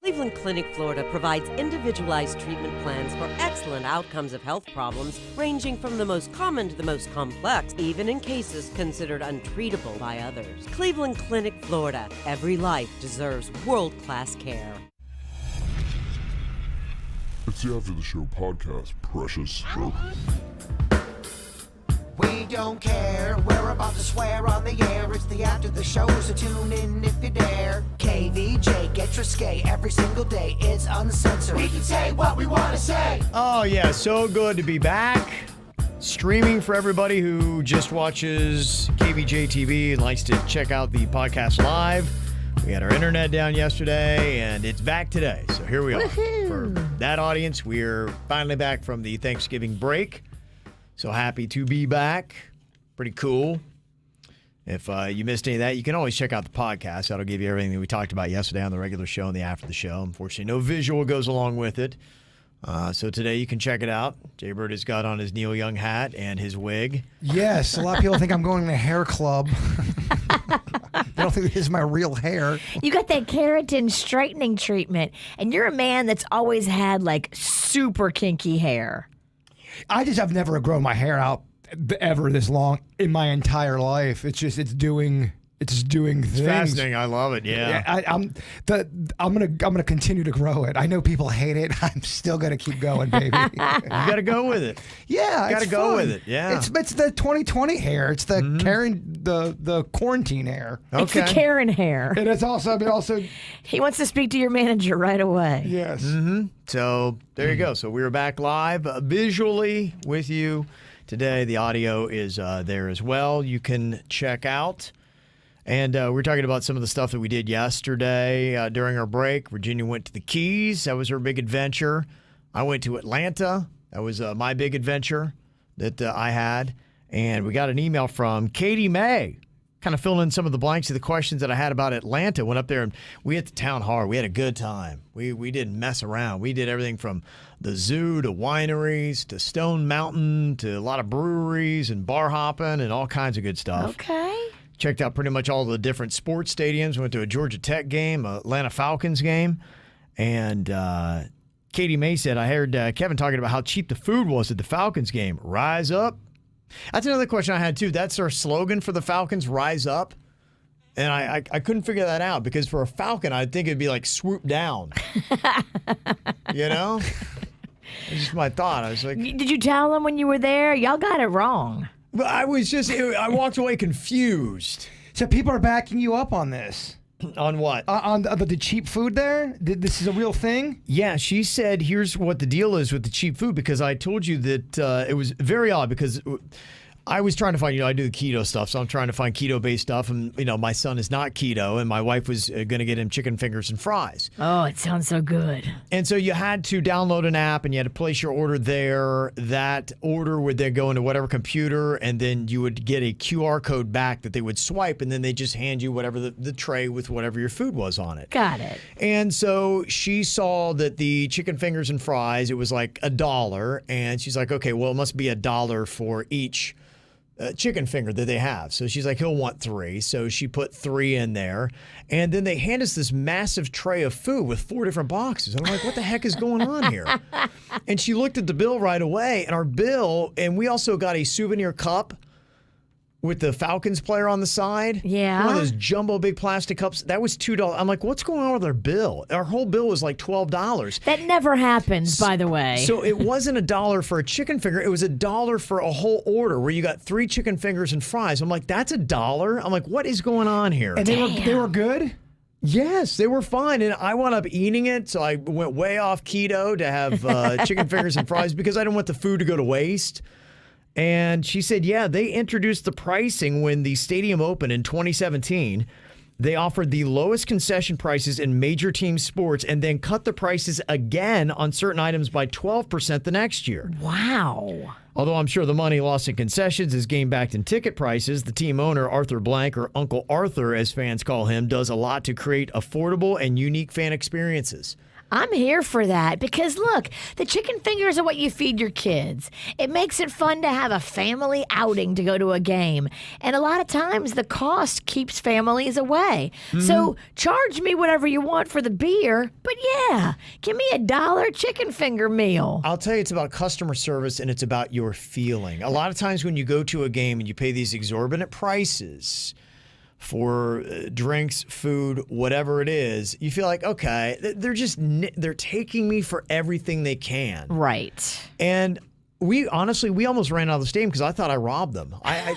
Cleveland Clinic, Florida provides individualized treatment plans for excellent outcomes of health problems ranging from the most common to the most complex, even in cases considered untreatable by others. Cleveland Clinic, Florida. Every life deserves world-class care. It's the After the Show podcast, precious. We don't care, we're about to swear on the air. It's the After the Show, so tune in if you dare. KVJ, get risque every single day. It's uncensored. We can say what we want to say. Oh, yeah, so good to be back. Streaming for everybody who just watches KVJ TV and likes to check out the podcast live. We had our internet down yesterday, and it's back today. So here we are. Woohoo. For that audience, we're finally back from the Thanksgiving break. So happy to be back. Pretty cool. If you missed any of that, you can always check out the podcast. That'll give you everything that we talked about yesterday on the regular show and the after the show. Unfortunately, no visual goes along with it. So today you can check it out. Jaybird has got on his Neil Young hat and his wig. Yes, a lot of people think I'm going to a hair club. They don't think this is my real hair. You got that keratin straightening treatment, and you're a man that's always had like super kinky hair. I've never grown my hair out ever this long in my entire life. It's doing things. It's fascinating. I love it. Yeah. I'm gonna continue to grow it. I know people hate it. I'm still gonna keep going, baby. You got to go with it. Yeah, Got to go fun. with it. Yeah. It's the 2020 hair. It's the the quarantine hair. It's the Karen hair. And it's also He wants to speak to your manager right away. yes. So there you go. So we were back live visually with you today. The audio is there as well. You can check out. And we're talking about some of the stuff that we did yesterday during our break. Virginia went to the Keys. That was her big adventure. I went to Atlanta. That was my big adventure that I had. And we got an email from Katie May, kind of filling in some of the blanks of the questions that I had about Atlanta. Went up there and we hit the town hard. We had a good time. We didn't mess around. We did everything from the zoo to wineries to Stone Mountain to a lot of breweries and bar hopping and all kinds of good stuff. Okay. Checked out pretty much all the different sports stadiums. Went to a Georgia Tech game, a Atlanta Falcons game. And Katie May said, I heard Kevin talking about how cheap the food was at the Falcons game. Rise up. That's another question I had, too. That's our slogan for the Falcons, rise up. And I couldn't figure that out because for a Falcon, I'd think it'd be like swoop down. You know? It's just my thought. I was like, Did you tell them when you were there? Y'all got it wrong. but I walked away confused. So people are backing you up on this. On what? On the cheap food there? This is a real thing? Yeah, she said, here's what the deal is with the cheap food, because I told you that it was very odd because I was trying to find, I do the keto stuff, so I'm trying to find keto-based stuff, and, my son is not keto, and my wife was going to get him chicken fingers and fries. Oh, it sounds so good. And so you had to download an app, and you had to place your order there. That order would then go into whatever computer, and then you would get a QR code back that they would swipe, and then they just hand you whatever the tray with whatever your food was on it. Got it. And so she saw that the chicken fingers and fries, it was like $1, and she's like, okay, well, it must be $1 for each chicken finger that they have. So she's like, he'll want 3. So she put 3 in there. And then they hand us this massive tray of food with 4 different boxes. And I'm like, what the heck is going on here? And she looked at the bill right away. And our bill, and we also got a souvenir cup with the Falcons player on the side. Yeah. One of those jumbo big plastic cups. That was $2. I'm like, what's going on with our bill? Our whole bill was like $12. That never happens, by the way. So it wasn't $1 for a chicken finger. It was $1 for a whole order where you got 3 chicken fingers and fries. I'm like, that's $1? I'm like, what is going on here? And they were good? Yes, they were fine. And I wound up eating it. So I went way off keto to have chicken fingers and fries because I didn't want the food to go to waste. And she said, yeah, they introduced the pricing when the stadium opened in 2017. They offered the lowest concession prices in major team sports and then cut the prices again on certain items by 12% the next year. Wow. Although I'm sure the money lost in concessions is gained back in ticket prices, the team owner, Arthur Blank, or Uncle Arthur as fans call him, does a lot to create affordable and unique fan experiences. I'm here for that because, look, the chicken fingers are what you feed your kids. It makes it fun to have a family outing to go to a game. And a lot of times the cost keeps families away. So charge me whatever you want for the beer, but yeah, give me $1 chicken finger meal. I'll tell you, it's about customer service and it's about your feeling. A lot of times when you go to a game and you pay these exorbitant prices for drinks, food, whatever it is, you feel like, okay, they're taking me for everything they can. Right. And we almost ran out of the stadium because I thought I robbed them. I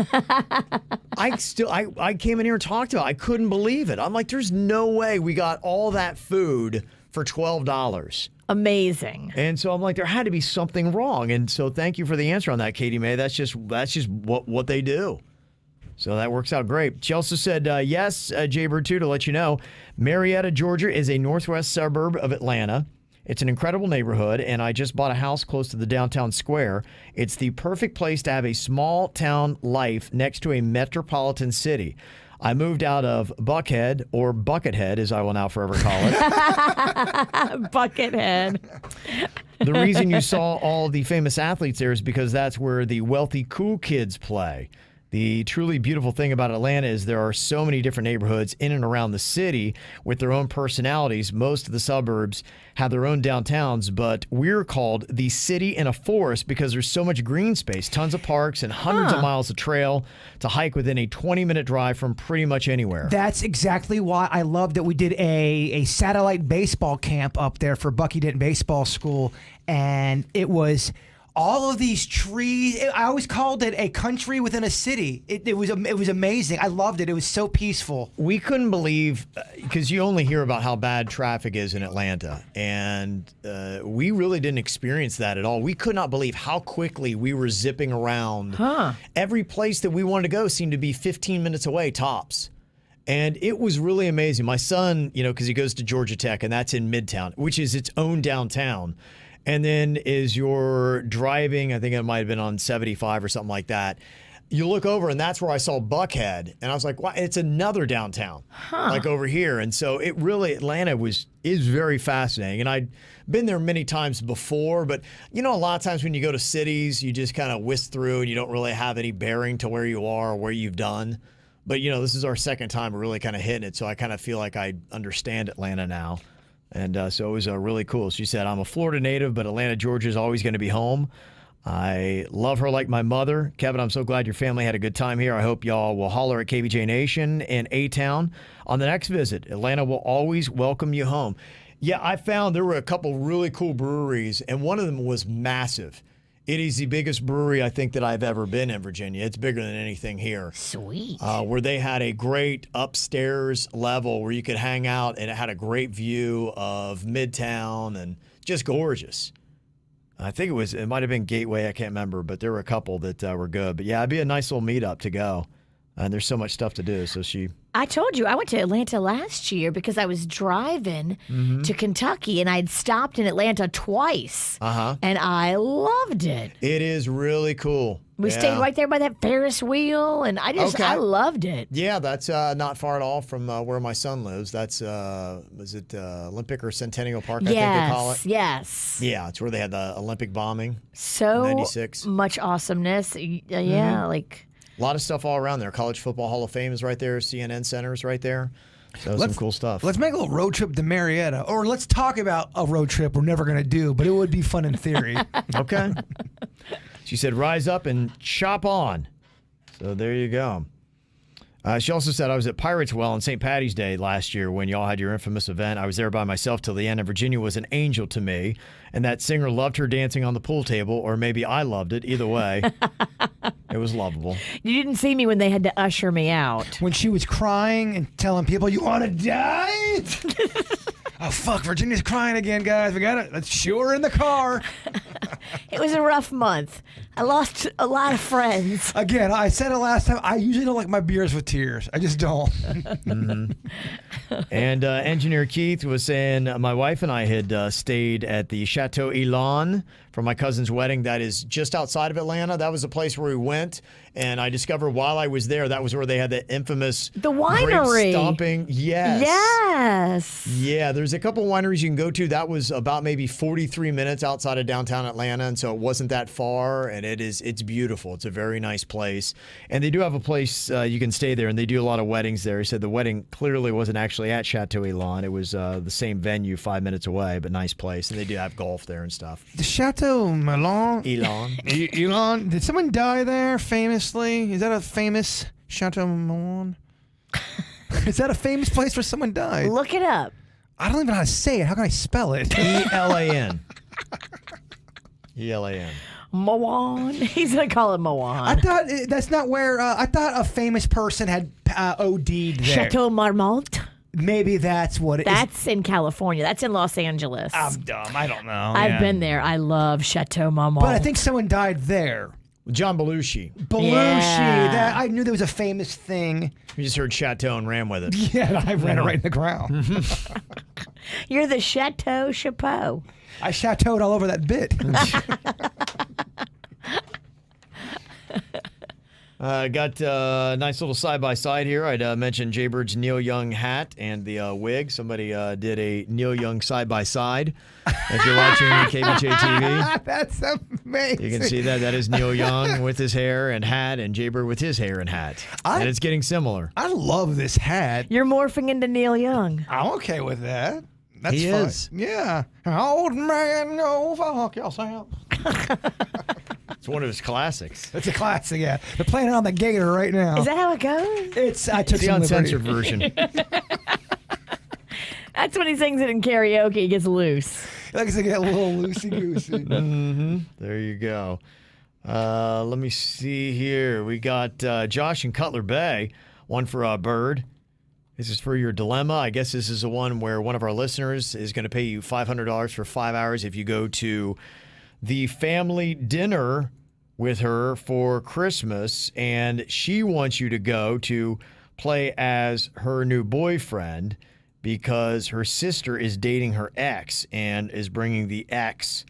came in here and talked about it. I couldn't believe it. I'm like, there's no way we got all that food for $12. Amazing. And so I'm like, there had to be something wrong. And so thank you for the answer on that, Katie Mae. That's just what they do. So that works out great. She also said, yes, Jaybird, too, to let you know, Marietta, Georgia is a northwest suburb of Atlanta. It's an incredible neighborhood, and I just bought a house close to the downtown square. It's the perfect place to have a small town life next to a metropolitan city. I moved out of Buckhead, or Buckethead, as I will now forever call it. Buckethead. The reason you saw all the famous athletes there is because that's where the wealthy, cool kids play. The truly beautiful thing about Atlanta is there are so many different neighborhoods in and around the city with their own personalities. Most of the suburbs have their own downtowns, but we're called the city in a forest because there's so much green space, tons of parks, and hundreds of miles of trail to hike within a 20-minute drive from pretty much anywhere. That's exactly why I love that we did a satellite baseball camp up there for Bucky Denton Baseball School, and it was all of these trees. I always called it a country within a city. It was amazing. I loved it. It was so peaceful. We couldn't believe, because you only hear about how bad traffic is in Atlanta, and we really didn't experience that at all. We could not believe how quickly we were zipping around. Every place that we wanted to go seemed to be 15 minutes away, tops. And it was really amazing. My son, because he goes to Georgia Tech, and that's in Midtown, which is its own downtown. And then as you're driving, I think it might have been on 75 or something like that, you look over and that's where I saw Buckhead. And I was like, wow, it's another downtown, like over here. And so it really, Atlanta is very fascinating. And I'd been there many times before, but a lot of times when you go to cities, you just kind of whisk through and you don't really have any bearing to where you are or where you've done. But, this is our second time really kind of hitting it. So I kind of feel like I understand Atlanta now. And so it was really cool. She said, I'm a Florida native, but Atlanta, Georgia is always going to be home. I love her like my mother. Kevin, I'm so glad your family had a good time here. I hope y'all will holler at KVJ Nation and A-Town on the next visit. Atlanta will always welcome you home. Yeah, I found there were a couple really cool breweries, and one of them was massive. It is the biggest brewery I think that I've ever been in Virginia. It's bigger than anything here. Sweet. Where they had a great upstairs level where you could hang out, and it had a great view of Midtown and just gorgeous. I think it might have been Gateway. I can't remember, but there were a couple that were good. But yeah, it'd be a nice little meetup to go. And there's so much stuff to do. So I told you, I went to Atlanta last year because I was driving to Kentucky and I'd stopped in Atlanta twice. And I loved it. It is really cool. We stayed right there by that Ferris wheel, and I loved it. Yeah, that's not far at all from where my son lives. That's, was it Olympic or Centennial Park, I think they call it? Yes. Yeah, it's where they had the Olympic bombing. So 96. much awesomeness. Yeah, like... A lot of stuff all around there. College Football Hall of Fame is right there. CNN Center is right there. So some cool stuff. Let's make a little road trip to Marietta. Or let's talk about a road trip we're never going to do, but it would be fun in theory. Okay. She said, rise up and chop on. So there you go. She also said, I was at Pirates Well on St. Paddy's Day last year when y'all had your infamous event. I was there by myself till the end, and Virginia was an angel to me. And that singer loved her dancing on the pool table, or maybe I loved it. Either way, it was lovable. You didn't see me when they had to usher me out. When she was crying and telling people, you want to die? Oh, fuck, Virginia's crying again, guys. We got it. Let's shoo her in the car. It was a rough month. I lost a lot of friends. Again, I said it last time. I usually don't like my beers with tears. I just don't. And Engineer Keith was saying, my wife and I had stayed at the Chateau Elan for my cousin's wedding. That is just outside of Atlanta. That was the place where we went. And I discovered while I was there, that was where they had the infamous The winery. grape stomping. Yes. Yes. Yeah, there's a couple wineries you can go to. That was about maybe 43 minutes outside of downtown Atlanta, and so it wasn't that far, and it's beautiful. It's a very nice place. And they do have a place you can stay there, and they do a lot of weddings there. He said the wedding clearly wasn't actually at Chateau Elan. It was the same venue 5 minutes away, but nice place. And they do have golf there and stuff. The Chateau Elan. Elan. Did someone die there famously? Is that a famous Chateau Elan? Is that a famous place where someone died? Look it up. I don't even know how to say it. How can I spell it? E-L-A-N. E-L-A-N. Moan. He's going to call it Moan. I thought that's not where. I thought a famous person had OD'd there. Chateau Marmont. Maybe that's what it is. That's in California. That's in Los Angeles. I'm dumb. I don't know. I've been there. I love Chateau Marmont. But I think someone died there. John Belushi. Belushi. Yeah. That I knew there was a famous thing. You just heard Chateau and ran with it. Yeah, I ran it right in the ground. You're the Chateau Chapeau. I chateaued all over that bit. Got a nice little side-by-side here. I'd mentioned Jaybird's Neil Young hat and the wig. Somebody did a Neil Young side-by-side. If you're watching KVJ TV, That's amazing. you can see that. That is Neil Young with his hair and hat, and Jaybird with his hair and hat. And it's getting similar. I love this hat. You're morphing into Neil Young. I'm okay with that. That's He fine. is. Yeah. Old man, go fuck yourself. It's one of his classics. It's a classic, yeah. They're playing it on the Gator right now. Is that how it goes? It's I took The some uncensored liberty. version. That's when he sings it in karaoke. He gets loose. Like to get a little loosey-goosey. There you go. Let me see here. We got Josh in Cutler Bay. One for Bird. This is for your dilemma. I guess this is the one where one of our listeners is going to pay you $500 for 5 hours if you go to the family dinner with her for Christmas, and she wants you to go to play as her new boyfriend because her sister is dating her ex and is bringing the ex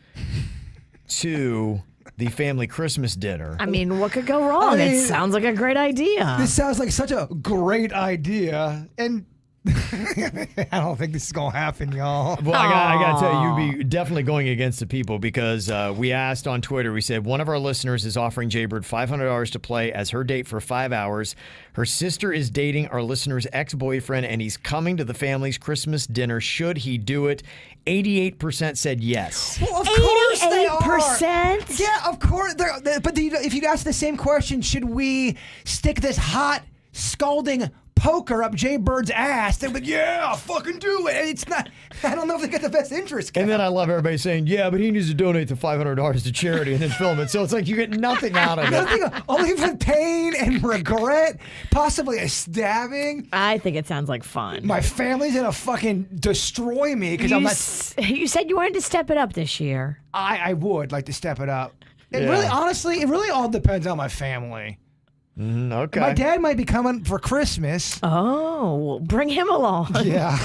to the family Christmas dinner. I mean, what could go wrong? I mean, It sounds like a great idea. This sounds like such a great idea, and I don't think this is gonna happen, y'all. Well, I got to tell you, you'd be definitely going against the people because we asked on Twitter, we said, one of our listeners is offering Jaybird $500 to play as her date for 5 hours. Her sister is dating our listener's ex-boyfriend, and he's coming to the family's Christmas dinner. Should he do it? 88% said yes. Well, of course they are. 88%? Yeah, of course. But if you ask the same question, should we stick this hot, scalding poker up Jay Bird's ass? They're like, yeah, fucking do it. It's not. I don't know if they get the best interest. And then I love everybody saying, yeah, but he needs to donate the $500 to charity and then film it. So it's like you get nothing out of it. Only for pain and regret, possibly a stabbing. I think it sounds like fun. My family's gonna fucking destroy me because I'm not. You said you wanted to step it up this year. I would like to step it up. It Yeah. really, honestly, it really all depends on my family. Okay. My dad might be coming for Christmas. Oh, well, bring him along. Yeah.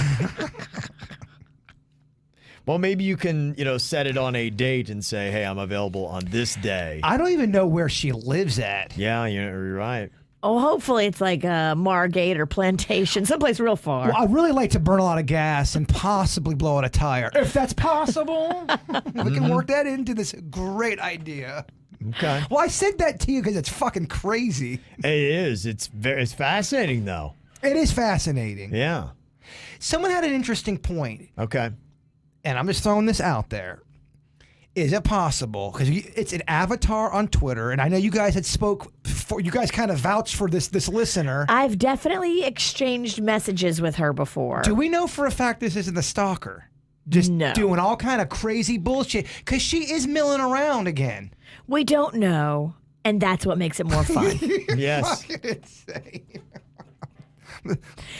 Well, maybe you can, set it on a date and say, hey, I'm available on this day. I don't even know where she lives at. Yeah, you're right. Oh, hopefully it's like Margate or Plantation, someplace real far. Well, I'd really like to burn a lot of gas and possibly blow out a tire. If that's possible, we can work that into this great idea. Okay. Well, I said that to you because it's fucking crazy. It is. It's fascinating, though. It is fascinating. Yeah. Someone had an interesting point, Okay. and I'm just throwing this out there. Is it possible? Because it's an avatar on Twitter, and I know you guys had spoke. You guys kind of vouched for this listener. I've definitely exchanged messages with her before. Do we know for a fact this isn't the stalker? Just No. doing all kind of crazy bullshit because she is milling around again. We don't know, and that's what makes it more fun. Yes. Fucking insane.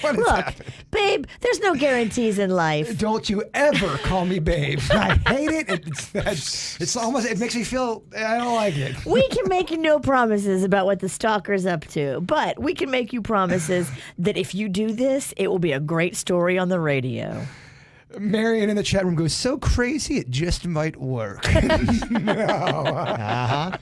What is Look, happening? babe, there's no guarantees in life. Don't you ever call me babe. I hate it. It's almost, it makes me feel, I don't like it. We can make you no promises about what the stalker's up to, but we can make you promises that if you do this, it will be a great story on the radio. Marion in the chat room goes, so crazy it just might work. No. Uh-huh.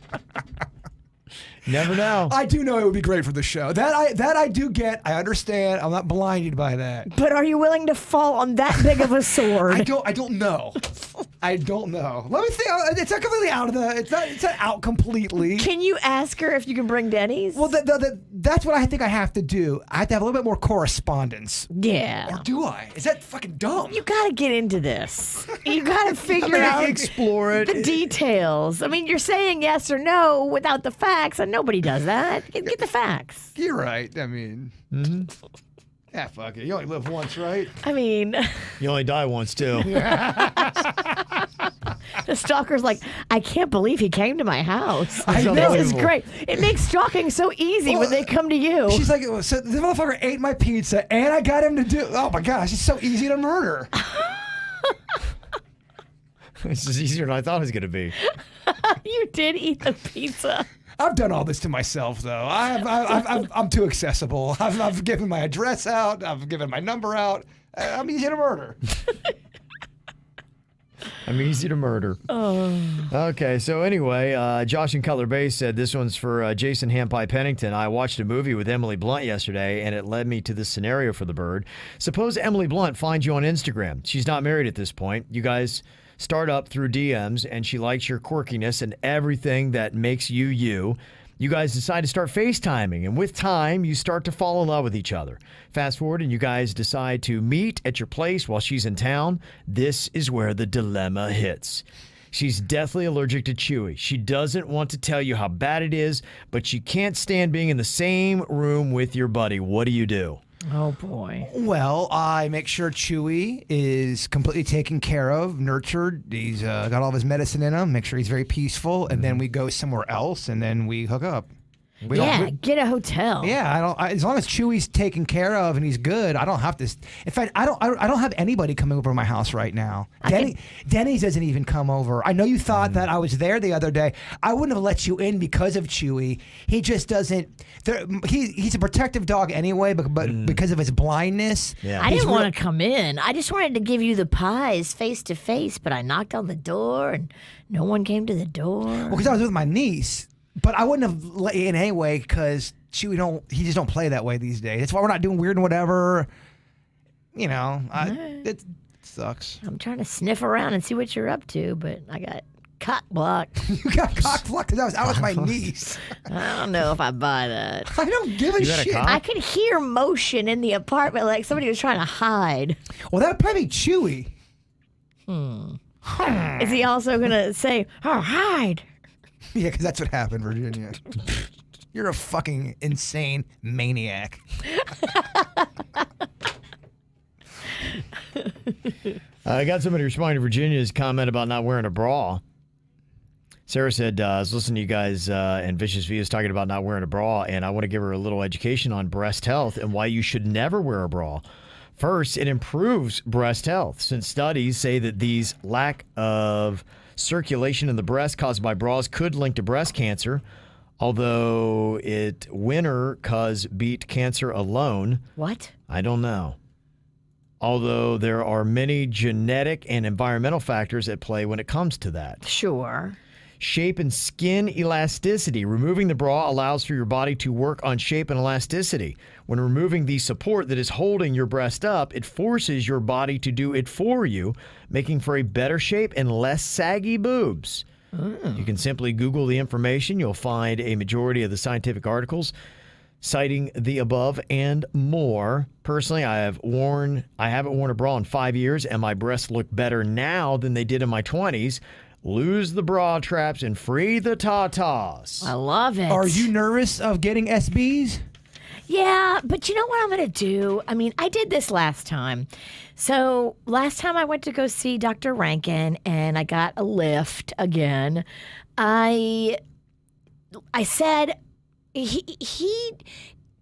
Never know. I do know it would be great for the show. That I do get. I understand. I'm not blinded by that. But are you willing to fall on that big of a sword? I don't know. I don't know. Let me think. It's not completely out of the. It's not out completely. Can you ask her if you can bring Denny's? Well, that's what I think I have to do. I have to have a little bit more correspondence. Yeah. Or do I? Is that fucking dumb? You got to get into this. You got to figure out Explore it. the details. I mean, you're saying yes or no without the facts, and nobody does that. Get the facts. You're right. I mean, yeah, fuck it. You only live once, right? I mean, You only die once, too. the stalker's like, I can't believe he came to my house. I know. This is great. It makes stalking so easy when they come to you. She's like, so the motherfucker ate my pizza, and I got him to do. Oh my gosh, it's so easy to murder. It's just easier than I thought it was going to be. You did eat the pizza. I've done all this to myself, though. I'm too accessible. I've given my address out. I've given my number out. I'm easy to murder. I'm easy to murder. Okay, so anyway, Josh in Cutler Bay said this one's for Jason Hampie Pennington. I watched a movie with Emily Blunt yesterday, and it led me to this scenario for the bird. Suppose Emily Blunt finds you on Instagram. She's not married at this point. You guys start up through DMs, and she likes your quirkiness and everything that makes you you. You guys decide to start FaceTiming, and with time, you start to fall in love with each other. Fast forward, and you guys decide to meet at your place while she's in town. This is where the dilemma hits. She's deathly allergic to Chewy. She doesn't want to tell you how bad it is, but she can't stand being in the same room with your buddy. What do you do? Oh, boy. Well, I make sure Chewy is completely taken care of, nurtured. He's got all of his medicine in him. Make sure he's very peaceful, and then we go somewhere else, and then we hook up. Get a hotel. Yeah, as long as Chewy's taken care of and he's good, I don't have to. In fact, I don't have anybody coming over to my house right now. Denny's doesn't even come over. I know you thought that I was there the other day. I wouldn't have let you in because of Chewy. He just doesn't. He's a protective dog anyway, but because of his blindness. Yeah. I didn't want to come in. I just wanted to give you the pies face to face, but I knocked on the door and no one came to the door. Well, because I was with my niece. But I wouldn't have let you in anyway because he just don't play that way these days. That's why we're not doing weird and whatever. You know, it sucks. I'm trying to sniff around and see what you're up to, but I got cock blocked. You got cock blocked because I was my niece. I don't know if I buy that. I don't give a shit. I could hear motion in the apartment like somebody was trying to hide. Well, that would probably be Chewy. Is he also going to say, oh, hide? Yeah, because that's what happened, Virginia. You're a fucking insane maniac. I got somebody responding to Virginia's comment about not wearing a bra. Sarah said, I was listening to you guys and Vicious Views talking about not wearing a bra, and I want to give her a little education on breast health and why you should never wear a bra. First, it improves breast health, since studies say that these lack of circulation in the breast caused by bras could link to breast cancer, although it winner cause beat cancer alone. What? I don't know. Although there are many genetic and environmental factors at play when it comes to that. Sure. Shape and skin elasticity. Removing the bra allows for your body to work on shape and elasticity. When removing the support that is holding your breast up, it forces your body to do it for you, making for a better shape and less saggy boobs. You can simply Google the information. You'll find a majority of the scientific articles citing the above and more. Personally, I haven't worn a bra in 5 years, and my breasts look better now than they did in my 20s. Lose the bra traps and free the tatas. I love it. Are you nervous of getting SBs? Yeah, but you know what I'm going to do? I mean, I did this last time. So last time I went to go see Dr. Rankin and I got a lift again. I said he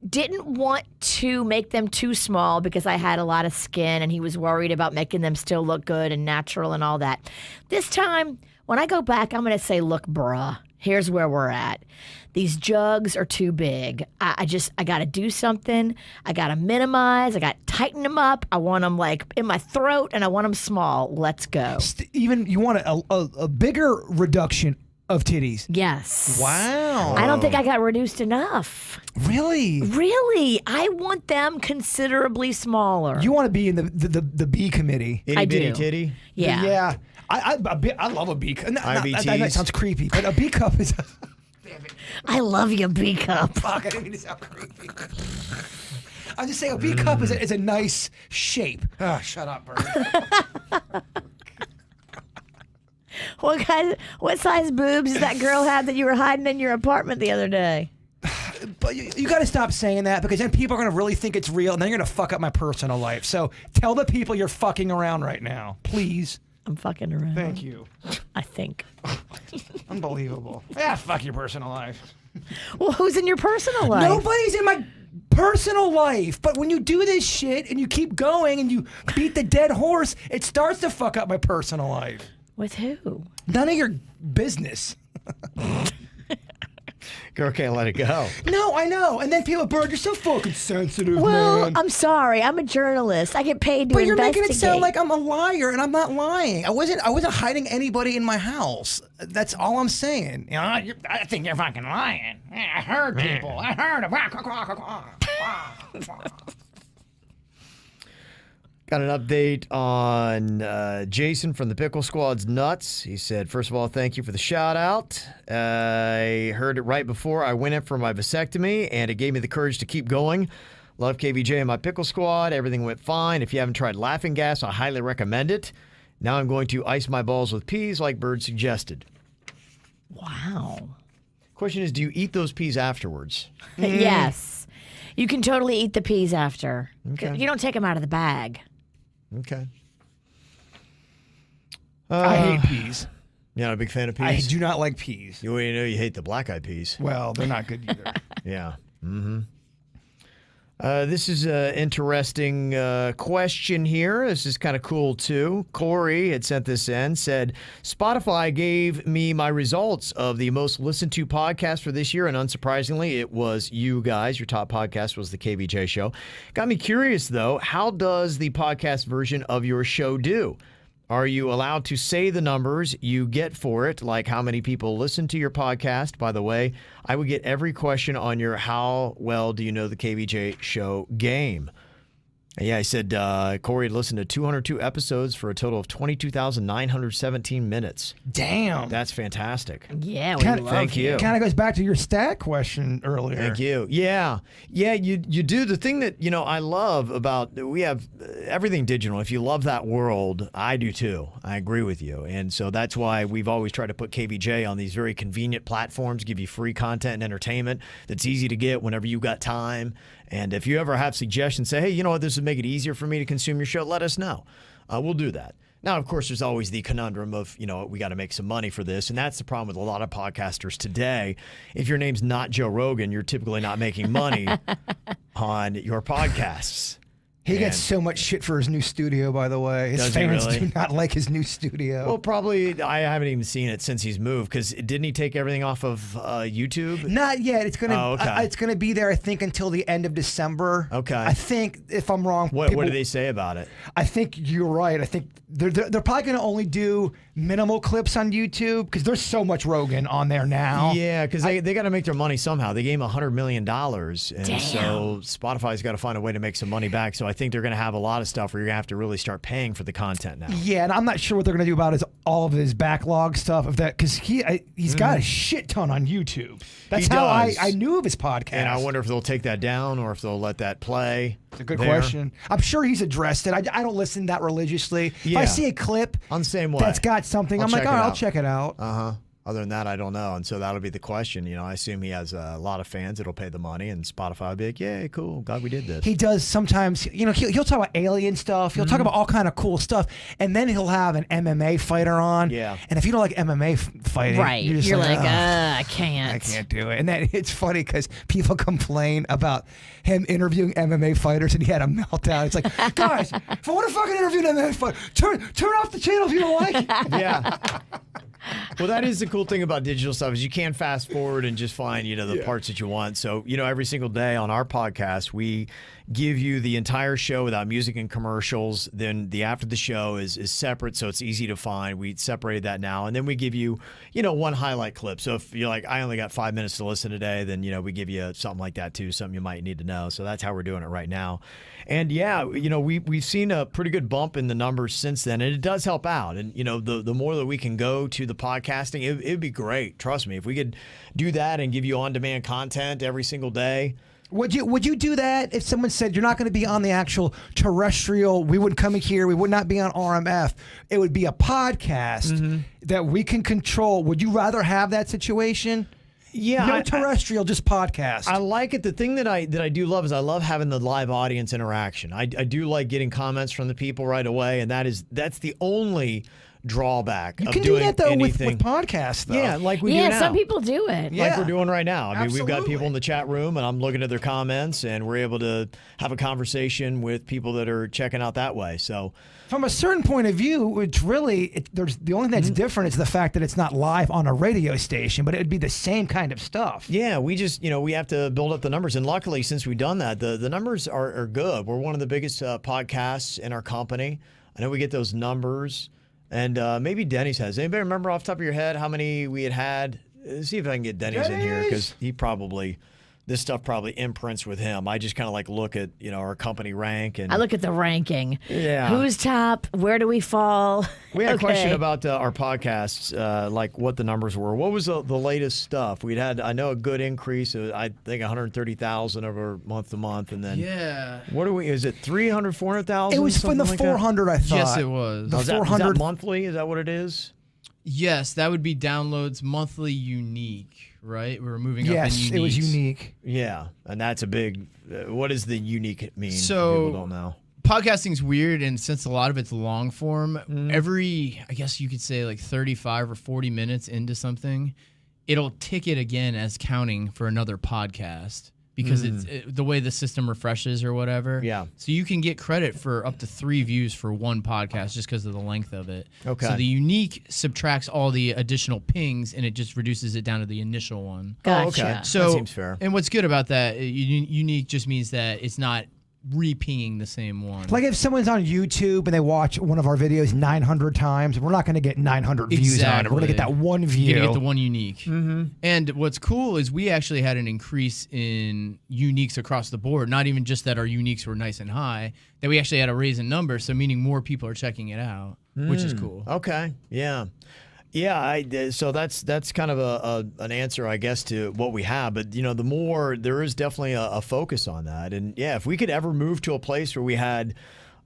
didn't want to make them too small because I had a lot of skin and he was worried about making them still look good and natural and all that. This time, when I go back, I'm going to say, look, bruh, here's where we're at. These jugs are too big. I got to do something. I got to minimize. I got to tighten them up. I want them like in my throat and I want them small. Let's go. Even you want a bigger reduction of titties. Yes. Wow. I don't think I got reduced enough. Really? Really? I want them considerably smaller. You want to be in the B committee. Itty I bitty do. titty? Yeah. Yeah. I love a B cup. IBTs. That sounds creepy, but a B cup is... I love your B cup. Fuck, I didn't mean to sound creepy. I'm just saying a B cup is a nice shape. Oh, shut up, Bird. What size boobs does that girl have that you were hiding in your apartment the other day? But you got to stop saying that because then people are going to really think it's real and then you're going to fuck up my personal life. So tell the people you're fucking around right now, please. I'm fucking around. Thank you. I think. Unbelievable. Yeah, fuck your personal life. Well, who's in your personal life? Nobody's in my personal life. But when you do this shit and you keep going and you beat the dead horse, it starts to fuck up my personal life. With who? None of your business. Girl can't let it go. No, I know. And then people, Bird, you're so fucking sensitive, Well, man. I'm sorry. I'm a journalist. I get paid to But you're investigate. making it sound like I'm a liar, and I'm not lying. I wasn't hiding anybody in my house. That's all I'm saying. You know, I think you're fucking lying. I heard people. I heard. Got an update on Jason from the Pickle Squad's Nuts. He said, first of all, thank you for the shout out. I heard it right before I went in for my vasectomy, and it gave me the courage to keep going. Love KVJ and my Pickle Squad. Everything went fine. If you haven't tried laughing gas, I highly recommend it. Now I'm going to ice my balls with peas like Bird suggested. Wow. Question is, do you eat those peas afterwards? Yes. You can totally eat the peas after. Okay. You don't take them out of the bag. Okay. I hate peas. You're not a big fan of peas? I do not like peas. You know you hate the black-eyed peas. Well, they're not good either. Yeah. Mm-hmm. This is an interesting question here. This is kind of cool, too. Corey had sent this in, said, Spotify gave me my results of the most listened to podcast for this year, and unsurprisingly, it was you guys. Your top podcast was the KVJ show. Got me curious, though, how does the podcast version of your show do? Are you allowed to say the numbers you get for it, like how many people listen to your podcast? By the way, I would get every question on your how well do you know the KVJ show game. Yeah, I said Corey had listened to 202 episodes for a total of 22,917 minutes. Damn. That's fantastic. Yeah, we love Thank you. Kind of goes back to your stat question earlier. Thank you. Yeah. Yeah, you do. The thing that, I love about, we have everything digital. If you love that world, I do too. I agree with you. And so that's why we've always tried to put KVJ on these very convenient platforms, give you free content and entertainment that's easy to get whenever you got time. And if you ever have suggestions, say, hey, you know what, this would make it easier for me to consume your show, let us know. We'll do that. Now, of course, there's always the conundrum of, we got to make some money for this. And that's the problem with a lot of podcasters today. If your name's not Joe Rogan, you're typically not making money on your podcasts. He gets so much shit for his new studio, by the way. His fans do not like his new studio. Well, probably, I haven't even seen it since he's moved, because didn't he take everything off of YouTube? Not yet. It's gonna okay. It's gonna be there, I think, until the end of December. Okay. I think, if I'm wrong, What do they say about it? I think you're right. I think they're probably gonna only do minimal clips on YouTube because there's so much Rogan on there now. Yeah, because they got to make their money somehow. They gave him $100 million, and Damn. so Spotify's got to find a way to make some money back. So I think they're going to have a lot of stuff where you're going to have to really start paying for the content now. Yeah, and I'm not sure what they're gonna do about all of his backlog stuff of that because he's got a shit ton on YouTube. That's how I knew of his podcast. And I wonder if they'll take that down or if they'll let that play. It's a good there. question. I'm sure he's addressed it. I don't listen that religiously. If Yeah. I see a clip On the same way. that's got something, I'm like, all right, I'll check it out. Uh-huh. Other than that, I don't know. And so that'll be the question. I assume he has a lot of fans that'll pay the money, and Spotify will be like, yay, cool. Glad we did this. He does sometimes, he'll talk about alien stuff. He'll talk about all kind of cool stuff. And then he'll have an MMA fighter on. Yeah. And if you don't like MMA fighting, Right. you're just You're like, like, "Ugh, I can't. I can't do it. And then it's funny because people complain about him interviewing MMA fighters and he had a meltdown. It's like, guys, if I want to fucking interview an MMA fighter, turn off the channel if you don't like it. Yeah. Well, that is the cool thing about digital stuff is you can fast forward and just find, the parts that you want. So, every single day on our podcast, we give you the entire show without music and commercials. Then the after the show is separate, so it's easy to find. We separated that now. And then we give you, one highlight clip. So if you're like, I only got 5 minutes to listen today, then, we give you something like that too, something you might need to know. So that's how we're doing it right now. And yeah, we've seen a pretty good bump in the numbers since then, and it does help out. And, the more that we can go to the podcasting, it'd be great. Trust me, if we could do that and give you on-demand content every single day. Would you do that if someone said you're not going to be on the actual terrestrial? We wouldn't come in here. We would not be on RMF. It would be a podcast that we can control. Would you rather have that situation? Yeah, no terrestrial, just podcast. I like it. The thing that I do love is I love having the live audience interaction. I do like getting comments from the people right away, and that's the only drawback you of can doing do that though anything. with podcasts though. Yeah, like we do now. Yeah, some people do it. Like we're doing right now. I mean, we've got Absolutely. people in the chat room, and I'm looking at their comments, and we're able to have a conversation with people that are checking out that way. So, from a certain point of view, it's really there's the only thing that's different is the fact that it's not live on a radio station, but it would be the same kind of stuff. yeah, we just we have to build up the numbers, and luckily, since we've done that, the numbers are good. We're one of the biggest podcasts in our company. I know we get those numbers. And maybe Denny's has. Anybody remember off the top of your head how many we had? See if I can get Denny's in here, because this stuff probably imprints with him. I just kind of look at, our company rank. And I look at the ranking. Yeah. Who's top? Where do we fall? We had a question about our podcasts, like what the numbers were. What was the latest stuff? We'd had, I know, a good increase. I think 130,000 over month to month. And then, is it 300, 400,000? It was from the 400, I thought. Yes, it was. The Is that 400 monthly? Is that what it is? Yes, that would be downloads monthly unique, right? We're moving up in unique. Yes, it was unique. Yeah, and that's a big. What does the unique mean? So people don't know. Podcasting's weird, and since a lot of it's long form, every, I guess you could say 35 or 40 minutes into something, it'll tick it again as counting for another podcast. Because it's the way the system refreshes or whatever. Yeah. So you can get credit for up to 3 views for one podcast just because of the length of it. Okay. So the unique subtracts all the additional pings and it just reduces it down to the initial one. Gotcha. Okay. So That seems fair. And what's good about that, unique just means that it's not re-pinging the same one. Like if someone's on YouTube and they watch one of our videos 900 times, we're not going to get 900 views on it. We're going to get that one view. You're going to get the one unique. Mm-hmm. And what's cool is we actually had an increase in uniques across the board, not even just that our uniques were nice and high, that we actually had a raise in numbers, so meaning more people are checking it out, which is cool. Okay. Yeah. Yeah, so that's kind of an answer, I guess, to what we have. But, the more, there is definitely a focus on that. And, yeah, if we could ever move to a place where we had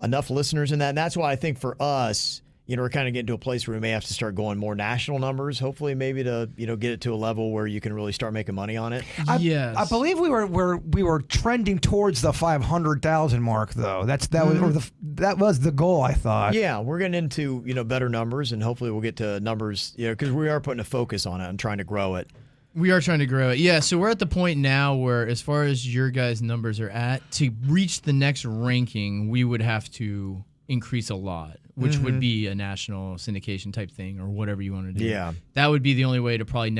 enough listeners in that, and that's why I think for us, we're kind of getting to a place where we may have to start going more national numbers, hopefully maybe to, get it to a level where you can really start making money on it. Yes. I believe we were trending towards the 500,000 mark, though. That was the goal, I thought. Yeah, we're getting into, better numbers, and hopefully we'll get to numbers, because we are putting a focus on it and trying to grow it. We are trying to grow it. Yeah, so we're at the point now where as far as your guys' numbers are at, to reach the next ranking, we would have to increase a lot, which would be a national syndication type thing or whatever you want to do. Yeah. That would be the only way to probably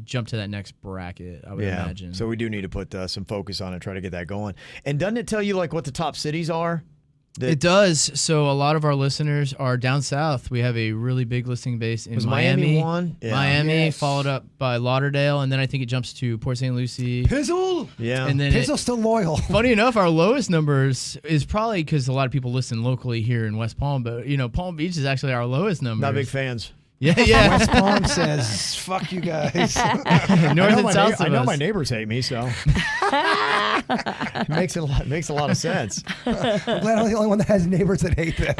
jump to that next bracket, I would imagine. So we do need to put some focus on it, try to get that going. And doesn't it tell you what the top cities are? It does. So a lot of our listeners are down south. We have a really big listening base in Was Miami. one? Yeah. Miami, followed up by Lauderdale, and then I think it jumps to Port St. Lucie. Pizzle? Yeah. And then Pizzle's still loyal. funny enough, our lowest numbers is probably because a lot of people listen locally here in West Palm, but Palm Beach is actually our lowest number. Not big fans. Yeah. West Palm says, fuck you guys. North and south of I know us. my neighbors hate me, so it makes a lot of sense. I'm glad I'm the only one that has neighbors that hate them.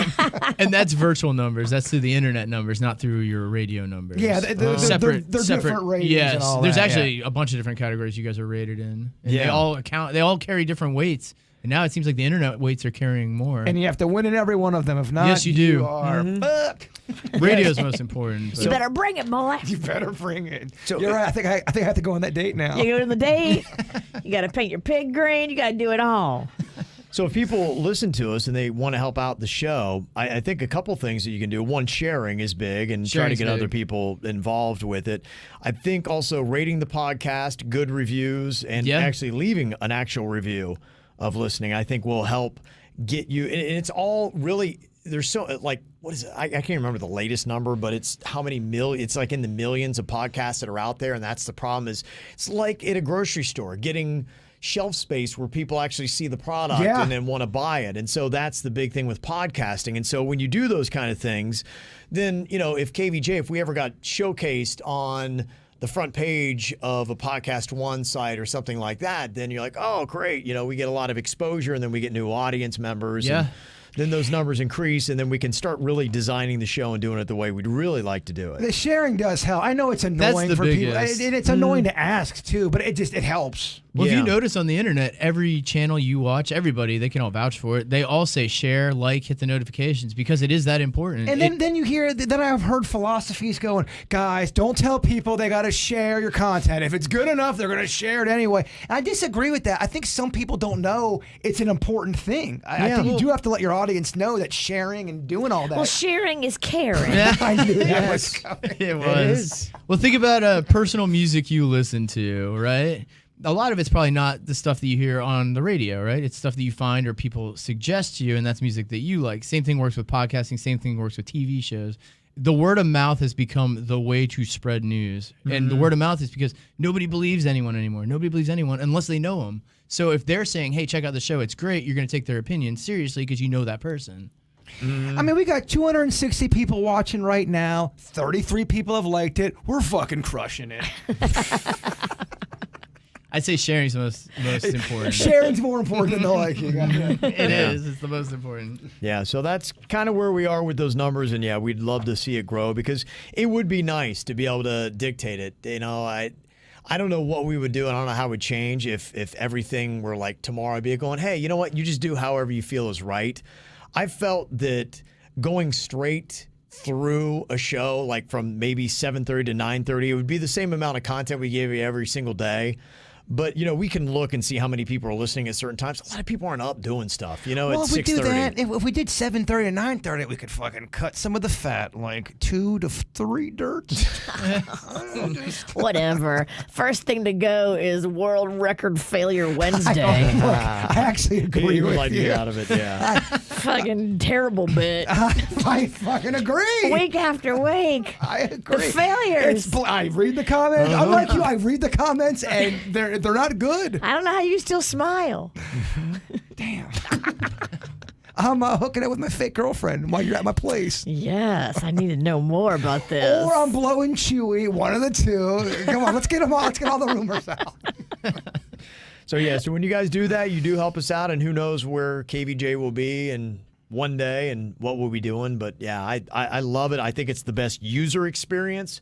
And that's virtual numbers. That's through the internet numbers, not through your radio numbers. Yeah, they're different ratings Yes, and all there's that, actually a bunch of different categories you guys are rated in. And Yeah. they all carry different weights. And now it seems like the internet weights are carrying more. And you have to win in every one of them. If not, Yes, you do. are fucked. Radio's most important. You better bring it, boy. You better bring it. So- You're right. I think I have to go on that date now. You go to the date. You got to paint your pig green. You got to do it all. So if people listen to us and they want to help out the show, I think a couple things that you can do. One, sharing is big and try to Sharing's get big. other people involved with it. I think also rating the podcast, good reviews, and actually leaving an actual review of listening, I think will help get you. And it's all really, there's so, like, what is it? I can't remember the latest number, but it's how many million, it's like in the millions of podcasts that are out there. And that's the problem is it's like at a grocery store, getting shelf space where people actually see the product and then want to buy it. And so that's the big thing with podcasting. And so when you do those kind of things, then, you know, if KVJ, if we ever got showcased on the front page of a Podcast One site or something like that, then you're like, oh, great. You know, we get a lot of exposure and then we get new audience members. Yeah. And then those numbers increase, and then we can start really designing the show and doing it the way we'd really like to do it. The sharing does help. I know it's annoying the for people, biggest. and it's annoying to ask too, but it helps. Well, if Yeah. you notice on the internet, every channel you watch, everybody, they can all vouch for it. They all say share, like, hit the notifications because it is that important. And then you hear, then I've heard philosophies going, guys, don't tell people they got to share your content. If it's good enough, they're going to share it anyway. And I disagree with that. I think some people don't know it's an important thing. I think you do have to let your audience know that sharing and doing all that. Well, sharing is caring. I knew that was coming. It was. Well, think about personal music you listen to, right? A lot of it's probably not the stuff that you hear on the radio, right? It's stuff that you find or people suggest to you, and that's music that you like. Same thing works with podcasting. Same thing works with TV shows. The word of mouth has become the way to spread news. And the word of mouth is because nobody believes anyone anymore. Nobody believes anyone unless they know them. So if they're saying, hey, check out the show, it's great, you're going to take their opinion seriously because you know that person. I mean, we got 260 people watching right now. 33 people have liked it. We're fucking crushing it. I'd say sharing's the most important. Sharing's more important than the liking. It is. It's the most important. Yeah, so that's kind of where we are with those numbers, and yeah, we'd love to see it grow because it would be nice to be able to dictate it. You know, I don't know what we would do. I don't know how it would change if everything were like tomorrow. I'd be going, hey, you know what? You just do however you feel is right. I felt that going straight through a show, like from maybe 7:30 to 9:30, it would be the same amount of content we gave you every single day. But, you know, we can look and see how many people are listening at certain times. A lot of people aren't up doing stuff, you know, Well, at if we 6:30. do that, if we did 7:30 to 9:30, we could fucking cut some of the fat, like 2 to 3 dirts. Whatever. First thing to go is World Record Failure Wednesday. I actually agree He would with like to you. get out of it, yeah. Fucking terrible bit. I fucking agree. Week after week. I agree. The failures. I read the comments. Unlike you, I read the comments, and they're not good. I don't know how you still smile. Damn. I'm hooking up with my fake girlfriend while you're at my place. Yes, I need to know more about this. Or I'm blowing Chewy, one of the two. Come on, let's get them all. Let's get all the rumors out. So, yeah, so when you guys do that, you do help us out, and who knows where KVJ will be and one day and what we'll be doing. But, yeah, I love it. I think it's the best user experience.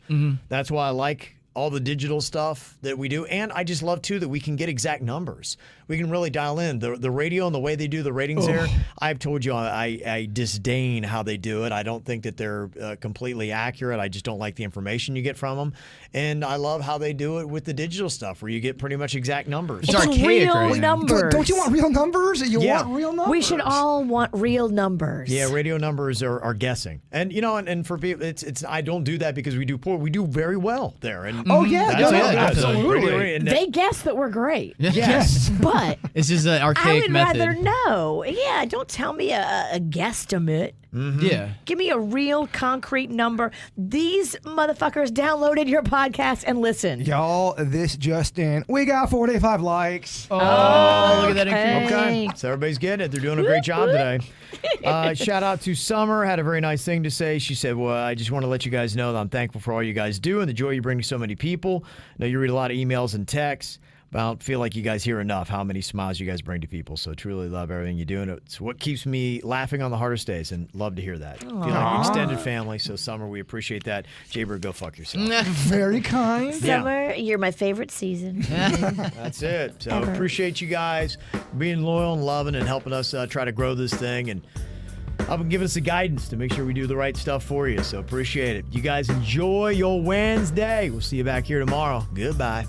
That's why I like all the digital stuff that we do. And I just love, too, that we can get exact numbers. We can really dial in. The radio and the way they do the ratings there, I've told you I disdain how they do it. I don't think that they're completely accurate. I just don't like the information you get from them. And I love how they do it with the digital stuff where you get pretty much exact numbers. It's archaic real right now. numbers. Don't you want real numbers? You Yeah. want real numbers? We should all want real numbers. Yeah, radio numbers are guessing. And, you know, and for people, it's I don't do that because we do poor. We do very well there. And Oh, yeah. that's no, all no, good. absolutely. And They guess that we're great. yes. But It's just an I archaic would method. rather know. Yeah, don't tell me a guesstimate. Yeah. Give me a real concrete number. These motherfuckers downloaded your podcast and listened. Y'all, this just in. We got 45 likes. Oh, look at that. Okay, so everybody's getting it. They're doing a great job today. Shout out to Summer. Had a very nice thing to say. She said, well, I just want to let you guys know that I'm thankful for all you guys do and the joy you bring to so many people. I know you read a lot of emails and texts, but I don't feel like you guys hear enough how many smiles you guys bring to people. So truly love everything you do. And it's what keeps me laughing on the hardest days, and love to hear that. Feel like extended family. So Summer, we appreciate that. Jaybird, go fuck yourself. Very kind. Yeah. Summer, you're my favorite season. That's it. So appreciate you guys being loyal and loving and helping us try to grow this thing and giving us the guidance to make sure we do the right stuff for you. So appreciate it. You guys enjoy your Wednesday. We'll see you back here tomorrow. Goodbye.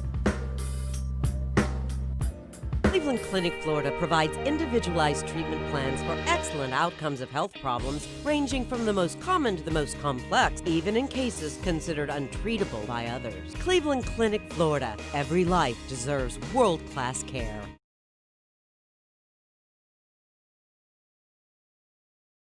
Cleveland Clinic, Florida provides individualized treatment plans for excellent outcomes of health problems ranging from the most common to the most complex, even in cases considered untreatable by others. Cleveland Clinic, Florida. Every life deserves world-class care.